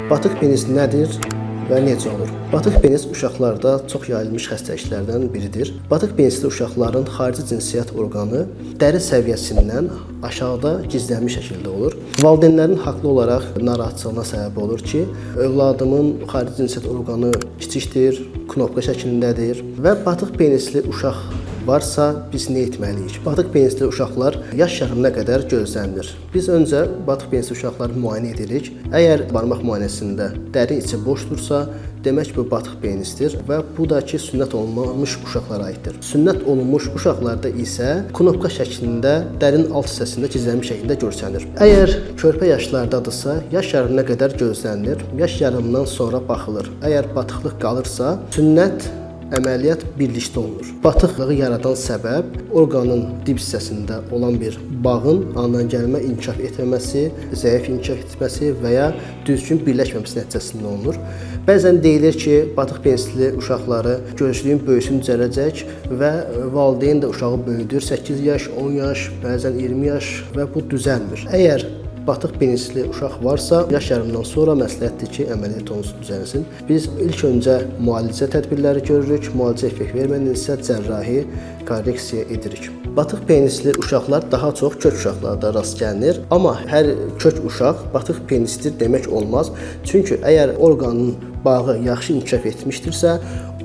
Batıq penis nədir və necə olur? Batıq penis uşaqlarda çox yayılmış xəstəliklərdən biridir. Batıq penisli uşaqların xarici cinsiyyət orqanı dəri səviyyəsindən aşağıda gizlənmiş şəkildə olur. Valideynlərin haqlı olaraq narahatçılığına səbəb olur ki, övladımın xarici cinsiyyət orqanı kiçikdir, knopka şəklindədir və batıq penisli uşaq varsa biz nə etməliyik? Batıq penisli uşaqlar yaş yarımına qədər gözlənilir. Biz öncə batıq penisli uşaqları müayinə edirik. Əgər barmaq müayinəsində dəri içi boşdursa, demək bu batıq penisdir və bu da ki, sünnət olunmuş uşaqlara aiddir. Sünnət olunmuş uşaqlarda isə knopka şəklində dərinin alt hissəsində gizlənmiş şəkildə görsənir. Əgər körpə yaşlardadırsa, yaş yarımına qədər gözlənilir. Yaş yarımından sonra baxılır. Əgər batıqlıq qalırsa, sünnət əməliyyat birlikdə olunur. Batıqlığı yaradan səbəb orqanın dib hissəsində olan bir bağın andan-gəlmə inkişaf etməməsi, zəif inkişaf etməsi və ya düzgün birləşməməsi nəticəsində olunur. Bəzən deyilir ki, batıq penisli uşaqları gözlüyün böyüsün düzələcək və valideyn də uşağı böyüdür. 8 yaş, 10 yaş, bəzən 20 yaş və bu düzəlmir. Əgər batıq penisli uşaq varsa, yaş yarımından sonra məsləhətdir ki, əməliyyat olunsun, düzəlsin. Biz ilk öncə müalicə tədbirləri görürük, müalicə effekt vermədən isə cərrahi korreksiya edirik. Batıq penisli uşaqlar daha çox kök uşaqlarda rast gəlinir, amma hər kök uşaq batıq penislidir demək olmaz. Çünki əgər orqanın bağı yaxşı inkişaf etmişdirsə,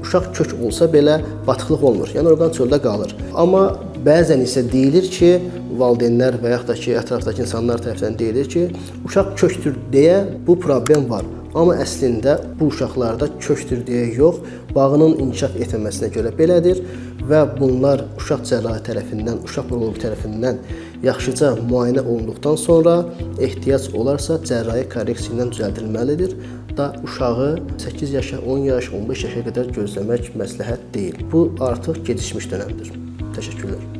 uşaq kök olsa belə batıqlıq olmur, yəni orqan çöldə qalır. Amma bəzən isə deyilir ki, valideynlər və yaxud da ki, ətrafdakı insanlar tərəfindən deyilir ki, uşaq köktür deyə bu problem var. Amma əslində bu uşaqlarda köktür deyə yox, bağının inkişaf etməməsinə görə belədir və bunlar uşaq cərrahi tərəfindən, uşaq uroloq tərəfindən yaxşıca müayinə olunduqdan sonra ehtiyac olarsa cərrahi korreksiya ilə düzəldilməlidir. Da uşağı 8 yaşa, 10 yaş, 15 yaşa qədər gözləmək məsləhət deyil. Bu artıq gecikmiş dönəmdir. Təşəkkürlər.